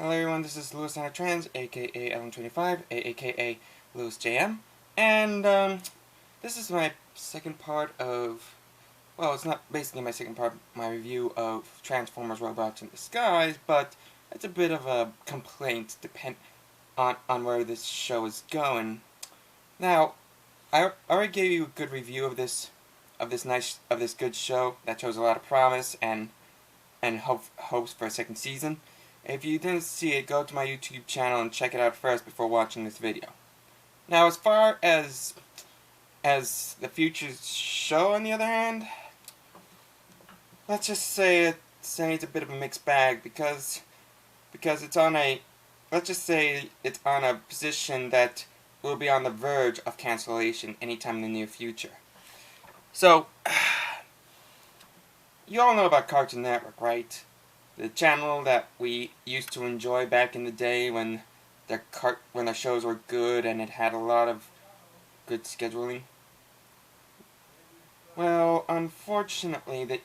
Hello everyone, this is Lewis on Trans, aka Ellen25, aka Lewis JM, and this is my second part of, well, it's not basically my second part of my review of Transformers Robots in Disguise, but it's a bit of a complaint on where this show is going. Now, I already gave you a good review of this good show that shows a lot of promise and hopes for a second season. If you didn't see it, go to my YouTube channel and check it out first before watching this video. Now, as far as the future show, on the other hand, let's just say it's a bit of a mixed bag because it's on a, let's just say it's on a position that will be on the verge of cancellation anytime in the near future. So, you all know about Cartoon Network, right? The channel that we used to enjoy back in the day when the shows were good and it had a lot of good scheduling. Well, unfortunately,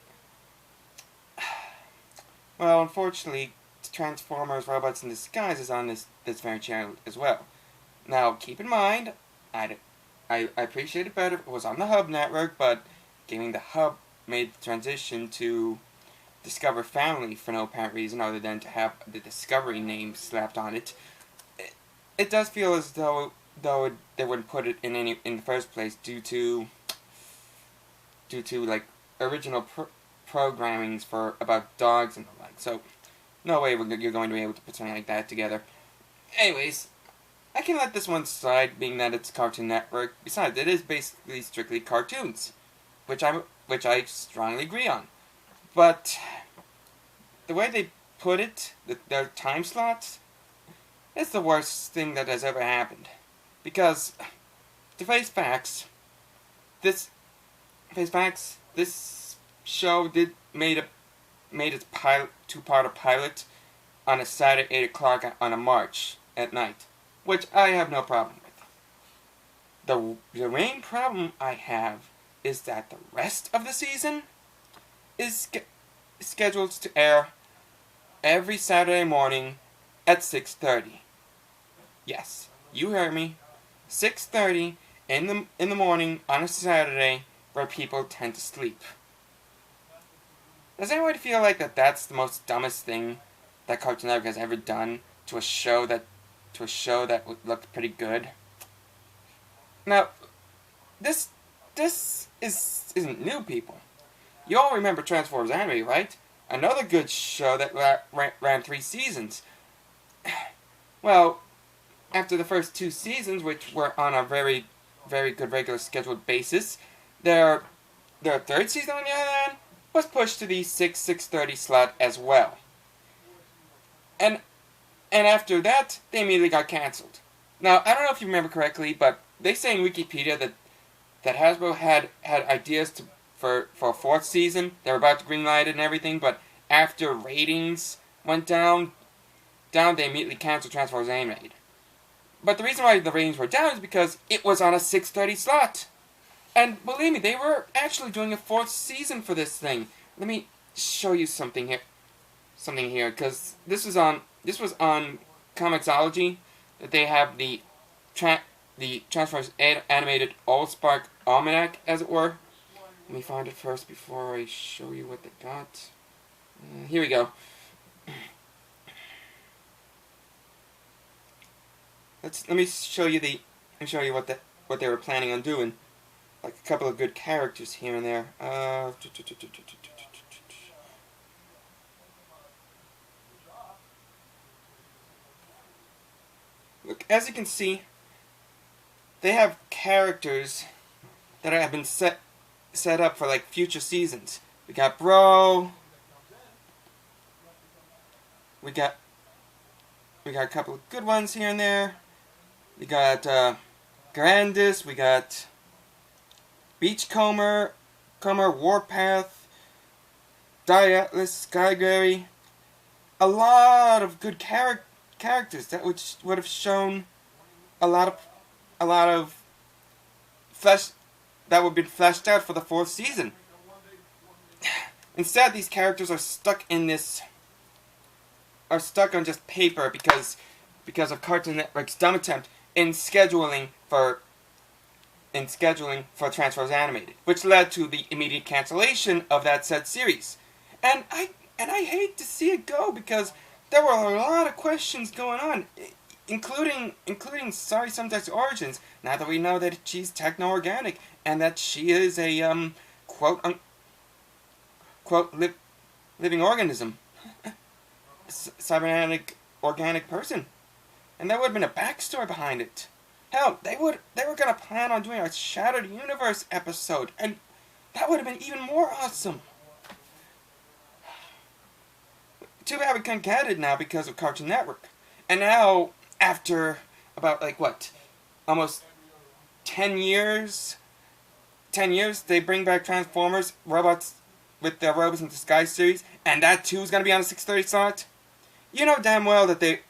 Transformers Robots in Disguise is on this very channel as well. Now, keep in mind, I appreciate it better if it was on the Hub Network, but giving the Hub made the transition to Discover Family for no apparent reason other than to have the Discovery name slapped on it. It does feel as though they wouldn't put it in the first place due to like original programmings for about dogs and the like. So no way you're going to be able to put something like that together. Anyways, I can let this one slide, being that it's Cartoon Network. Besides, it is basically strictly cartoons, which I strongly agree on. But the way they put it, their time slots, it's the worst thing that has ever happened. Because, to face facts, this show made its two-part pilot on a Saturday 8 o'clock on a March at night, which I have no problem with. The main problem I have is that the rest of the season is scheduled to air every Saturday morning at 6:30. Yes, you heard me. 6:30 in the morning on a Saturday where people tend to sleep. Does anyone feel like that's the most dumbest thing that Cartoon Network has ever done to a show that looked pretty good? Now, this isn't new, people. You all remember Transformers Anime, right? Another good show that ran 3 seasons. Well, after the first 2 seasons, which were on a very, very good regular scheduled basis, their third season, on the other hand, was pushed to the 6:30 slot as well. And after that, they immediately got cancelled. Now, I don't know if you remember correctly, but they say in Wikipedia that Hasbro had ideas for a 4th season. They were about to greenlight it and everything, but after ratings went down, they immediately canceled Transformers Animated. But the reason why the ratings were down is because it was on a 6:30 slot. And believe me, they were actually doing a 4th season for this thing. Let me show you something here, because this was on Comixology, that they have the Transformers Animated All-Spark Almanac, as it were. Let me find it first before I show you what they got. Here we go. Let me show you what they were planning on doing. Like a couple of good characters here and there. Look, as you can see, they have characters that have been set up for like future seasons. We got Bro. We got a couple of good ones here and there. We got Grandis. We got Beachcomber, Warpath, Diatlas, Skyberry. A lot of good characters that would have shown a lot of flesh that would have been fleshed out for the 4th season. Instead, these characters are stuck in this are stuck on just paper because of Cartoon Network's dumb attempt in scheduling for Transformers Animated, which led to the immediate cancellation of that said series. And I hate to see it go because there were a lot of questions going on, including Sorry Sometimes Origins. Now that we know that she's techno-organic and that she is a quote living organism, cybernetic organic person, and there would have been a backstory behind it. Hell, they were gonna plan on doing a Shattered Universe episode, and that would have been even more awesome. Too bad we couldn't get it now because of Cartoon Network. And now, after about almost 10 years, they bring back Transformers Robots with their Robots in Disguise series, and that too is gonna be on the 6:30 slot. You know damn well that they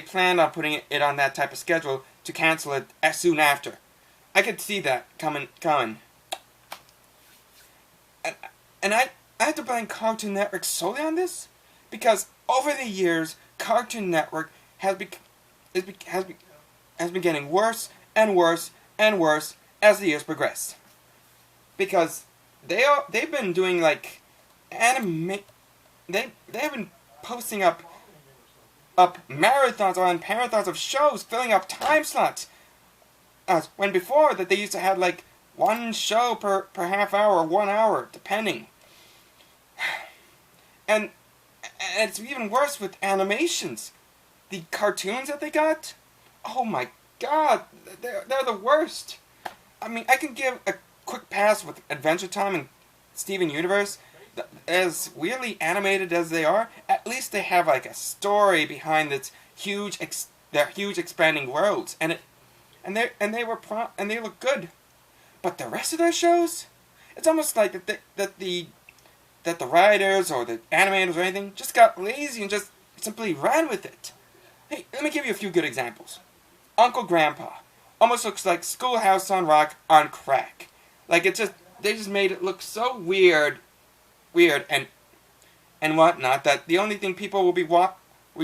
planned on putting it on that type of schedule to cancel it as soon after. I could see that coming. And I have to blame Cartoon Network solely on this, because over the years, Cartoon Network has been getting worse and worse and worse as the years progress. Because they've been doing like they've been posting up marathons on marathons of shows, filling up time slots. When before that they used to have like one show per half hour or 1 hour, depending. And it's even worse with animations. The cartoons that they got, oh my god, they're the worst. I mean, I can give a quick pass with Adventure Time and Steven Universe. As weirdly animated as they are, at least they have like a story behind its their huge expanding worlds, and they look good. But the rest of their shows, it's almost like that the writers or the animators or anything just got lazy and just simply ran with it. Hey, let me give you a few good examples. Uncle Grandpa almost looks like Schoolhouse on Rock on crack. Like they just made it look so weird and whatnot, that the only thing people will be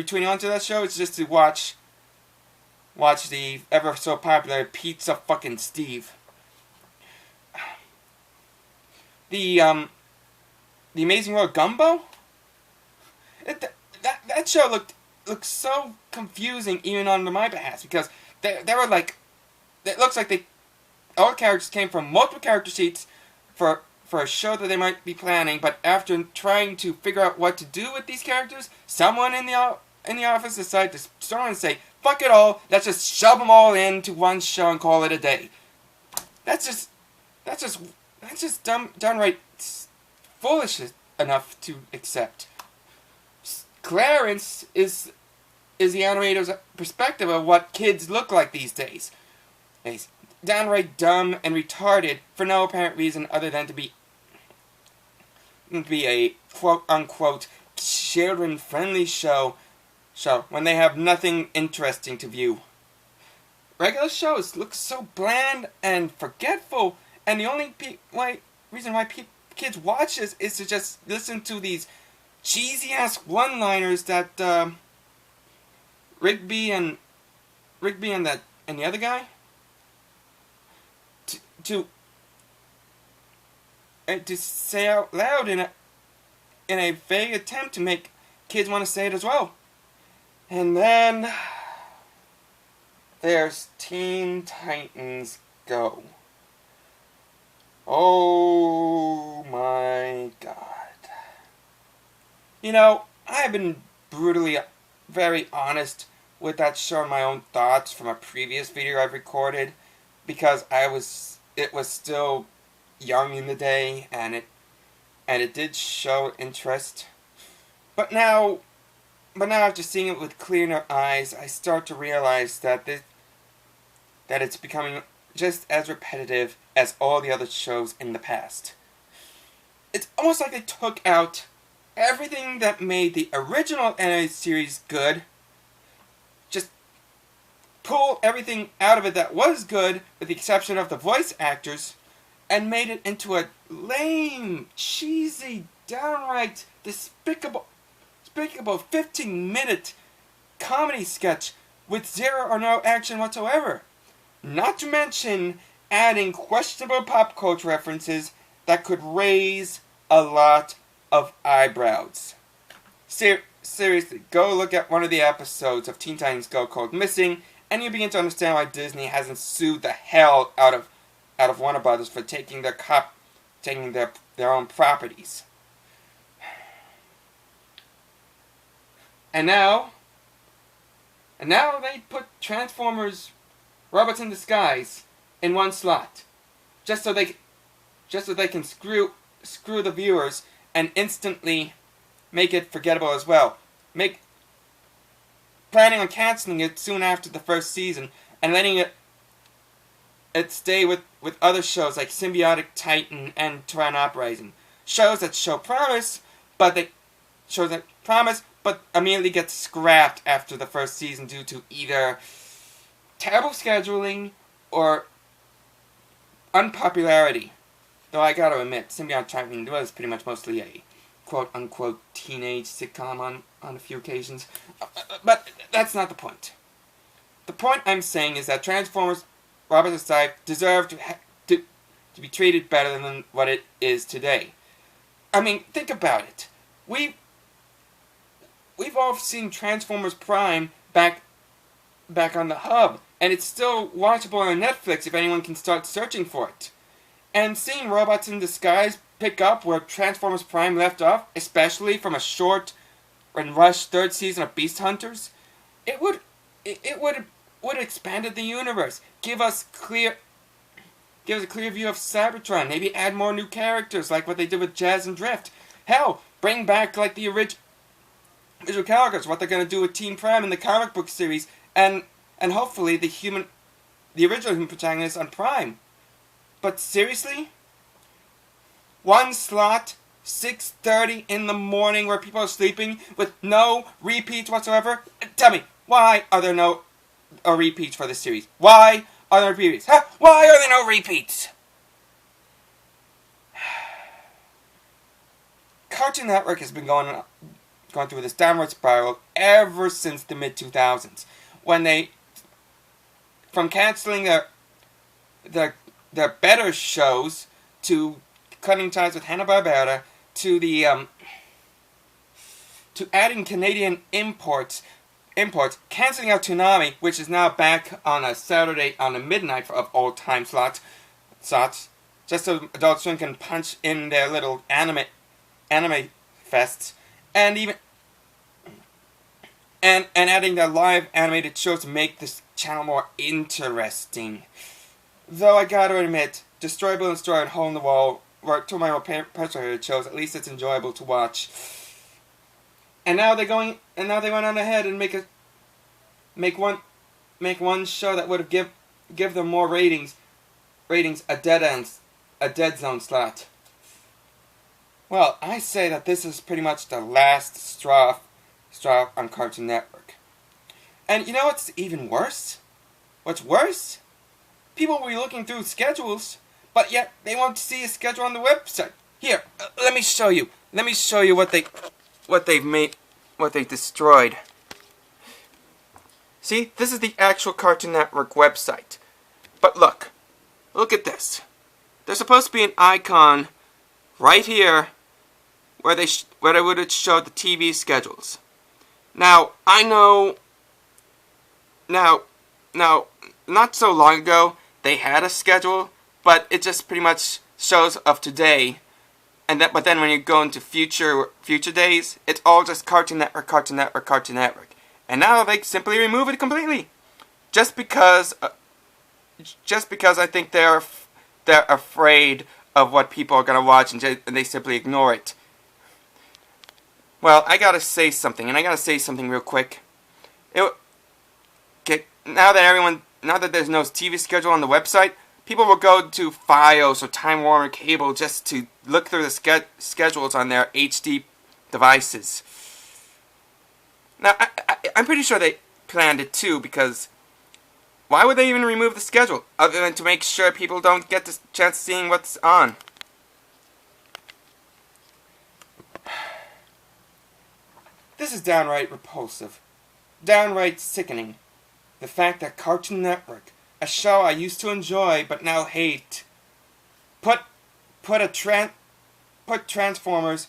tuning onto that show is just to watch the ever so popular Pizza fucking Steve. The Amazing World Gumbo? That show looked so confusing even on my behalf, because they were like, it looks like all the characters came from multiple character sheets for a show that they might be planning, but after trying to figure out what to do with these characters, someone in the office decided to start and say, fuck it all, let's just shove them all into one show and call it a day. That's just downright foolish enough to accept. Clarence is the animator's perspective of what kids look like these days. He's downright dumb and retarded for no apparent reason other than to be a quote-unquote children-friendly show when they have nothing interesting to view. Regular shows look so bland and forgetful, and the only reason why kids watch this is to just listen to these cheesy-ass one-liners that Rigby and the other guy to say out loud in a vague attempt to make kids want to say it as well. And then there's Teen Titans Go. Oh my god. You know, I've been brutally very honest with that show, my own thoughts from a previous video I've recorded, because it was still young in the day, and it did show interest. But now after seeing it with clearer eyes, I start to realize that it's becoming just as repetitive as all the other shows in the past. It's almost like they took out everything that made the original animated series good, just pulled everything out of it that was good, with the exception of the voice actors, and made it into a lame, cheesy, downright despicable despicable 15-minute comedy sketch with zero or no action whatsoever. Not to mention adding questionable pop culture references that could raise a lot of eyebrows. Seriously, go look at one of the episodes of Teen Titans Go called Missing, and you begin to understand why Disney hasn't sued the hell out of Warner Brothers for taking their own properties. And now they put Transformers Robots in Disguise in one slot, just so they can screw the viewers and instantly make it forgettable as well. Planning on canceling it soon after the first season and letting it stay with other shows like Symbiotic Titan and Tron Uprising. Shows that show promise, but immediately get scrapped after the first season due to either terrible scheduling or unpopularity. Though I gotta admit, Symbiotic Titan was pretty much mostly a quote-unquote teenage sitcom on a few occasions. But that's not the point. The point I'm saying is that Transformers Robots Aside deserve to be treated better than what it is today. I mean, think about it. We've all seen Transformers Prime back on the hub, and it's still watchable on Netflix if anyone can start searching for it. And seeing Robots in Disguise pick up where Transformers Prime left off, especially from a short and rushed third season of Beast Hunters, it would expanded the universe, give us a clear view of Cybertron, maybe add more new characters like what they did with Jazz and Drift. Hell, bring back like the original characters, what they're going to do with Team Prime in the comic book series, and hopefully the original human protagonist on Prime. But seriously? One slot, 6:30 in the morning where people are sleeping with no repeats whatsoever? Tell me, why are there no repeats for this series? Why are there repeats? Huh? Why are there no repeats? Cartoon Network has been going through this downward spiral ever since the mid-2000s, when from canceling their better shows to cutting ties with Hanna-Barbera to adding Canadian imports, canceling out Toonami, which is now back on a Saturday on a midnight of old-time slots, just so Adult Swim can punch in their little anime fests, and adding their live animated shows to make this channel more interesting. Though I gotta admit, Destroy Build and Destroy and Hole in the Wall were two of my more personal shows. At least it's enjoyable to watch. And now they went on ahead and make one show that would have give them more ratings a dead zone slot. Well, I say that this is pretty much the last straw on Cartoon Network. And you know what's even worse? What's worse? People will be looking through schedules, but yet they won't see a schedule on the website. Here, let me show you. Let me show you what they've destroyed. See, this is the actual Cartoon Network website. But look at this. There's supposed to be an icon right here where they would have showed the TV schedules. Now, I know. Now, not so long ago they had a schedule, but it just pretty much shows of today. But then when you go into future days, it's all just Cartoon Network, Cartoon Network, Cartoon Network. And now they simply remove it completely, just because I think they're afraid of what people are gonna watch, and they simply ignore it. Well, I gotta say something, and I gotta say something real quick. Now that there's no TV schedule on the website, people will go to Fios or Time Warner Cable just to look through the schedules on their HD devices. Now, I'm pretty sure they planned it too, because why would they even remove the schedule, other than to make sure people don't get the chance of seeing what's on? This This is downright repulsive. Downright sickening. The fact that Cartoon Network, a show I used to enjoy but now hate, put Transformers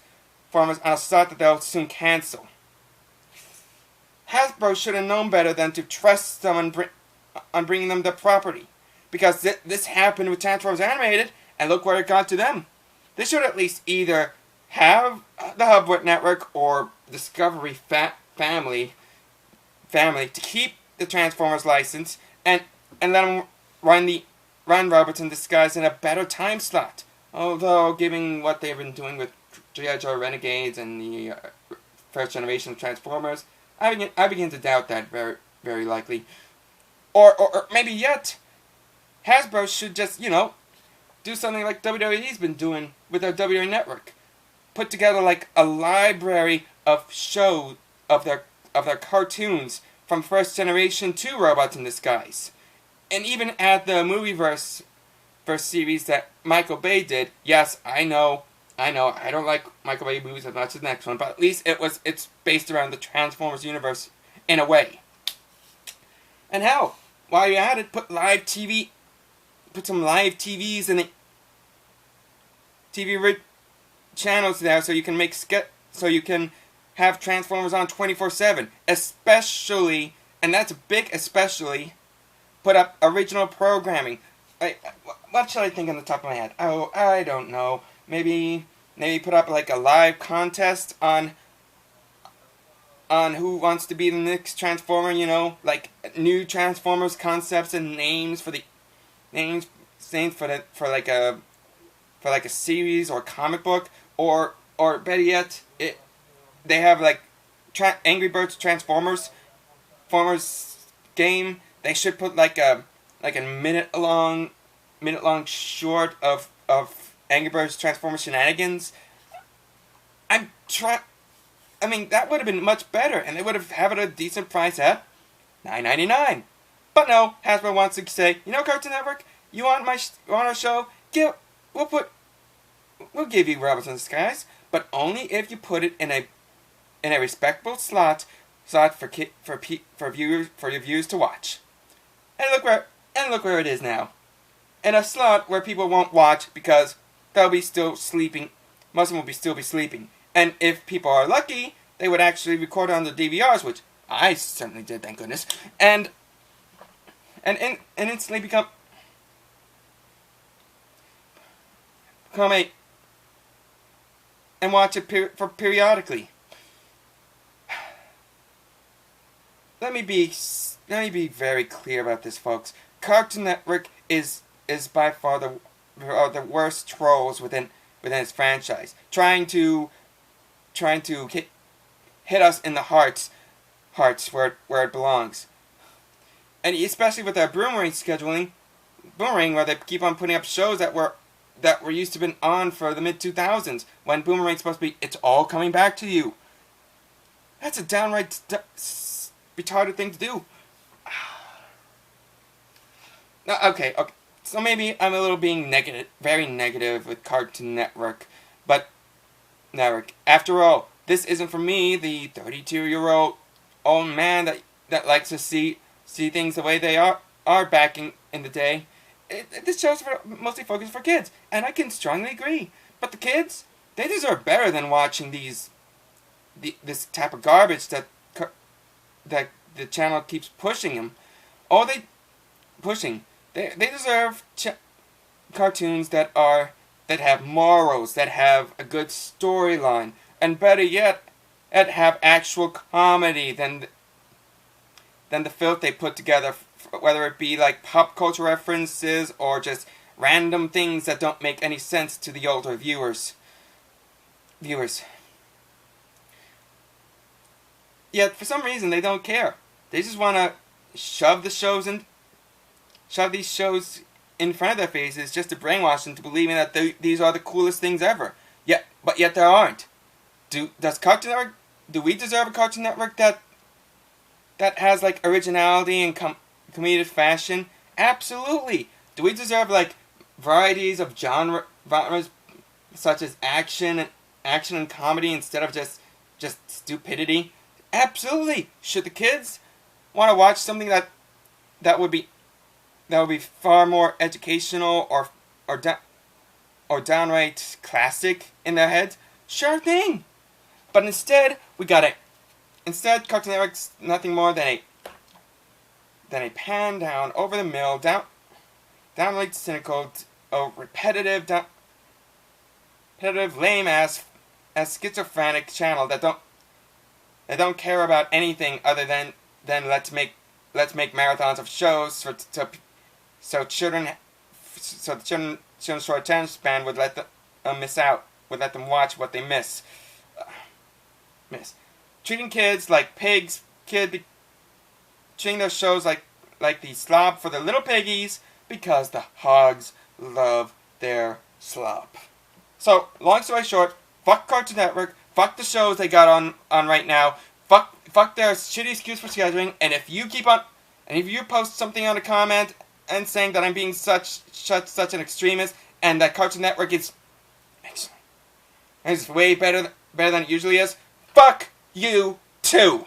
on a slot that they'll soon cancel. Hasbro should have known better than to trust them on bringing them the property, because this happened with Transformers Animated, and look where it got to them. They should at least either have the Hubwit Network or Discovery family to keep the Transformers license and let them run Robots in Disguise in a better time slot. Although, given what they've been doing with G.I. Joe Renegades and the first generation of Transformers, I begin to doubt that very, very likely. Or maybe yet, Hasbro should just, do something like WWE's been doing with their WWE Network. Put together like a library of shows of their cartoons from first generation to Robots in Disguise. And even add the movieverse first series that Michael Bay did. Yes, I know, I don't like Michael Bay movies as much as the next one, but at least it's based around the Transformers universe in a way. And hell, while you're at it, put some live TVs in the TV channels there, so you can have Transformers on 24/7. Especially, and that's a big especially, put up original programming. What should I think on the top of my head? Oh, I don't know. Maybe put up like a live contest on who wants to be the next Transformer, like new Transformers concepts and names for like a series or comic book, or better yet, they have like Angry Birds Transformers game. They should put like a minute long short of Angry Birds Transformers shenanigans. That would have been much better, and they would have had a decent price at $9.99. But no, Hasbro wants to say, Cartoon Network, you want our show? We'll give you Robots in Disguise, but only if you put it in a respectable slot for your viewers to watch. And look where it is now. In a slot where people won't watch because they'll be still sleeping. Most of them will still be sleeping. And if people are lucky, they would actually record on the DVRs, which I certainly did, thank goodness. And instantly become and watch it periodically. Let me be very clear about this, folks. Cartoon Network is by far the worst trolls within its franchise, trying to hit us in the hearts where it belongs. And especially with their Boomerang scheduling, where they keep on putting up shows that were used to been on for the mid-2000s, when Boomerang's supposed to be, it's all coming back to you. That's a downright retarded thing to do. Okay. So maybe I'm a little being very negative with Cartoon Network, but after all, this isn't for me, the 32-year-old old man that likes to see things the way they are back in the day. This show's mostly focused for kids, and I can strongly agree. But the kids, they deserve better than watching this type of garbage that the channel keeps pushing them. They deserve cartoons that have morals, that have a good storyline, and better yet, that have actual comedy than the filth they put together, whether it be like pop culture references or just random things that don't make any sense to the older viewers. Yet for some reason they don't care. They just want to shove these shows in front of their faces just to brainwash them to believing that these are the coolest things ever. But yet there aren't. Do we deserve a Cartoon Network that has like originality and comedic fashion? Absolutely. Do we deserve like varieties of genres such as action and comedy instead of just stupidity? Absolutely. Should the kids want to watch something that would be far more educational or downright classic in their heads? Sure thing. But instead, Cartoon Network's nothing more than a pan down, over the mill, downright cynical, repetitive, lame ass schizophrenic channel that don't care about anything other than let's make marathons of shows so children's short attention span would let them miss out, would let them watch what they miss. Treating kids like pigs, treating those shows like the slob for the little piggies because the hogs love their slop. So, long story short, fuck Cartoon Network, fuck the shows they got on right now, fuck their shitty excuse for scheduling, and if you post something on a comment and saying that I'm being such an extremist and that Cartoon Network is way better than it usually is, fuck you too.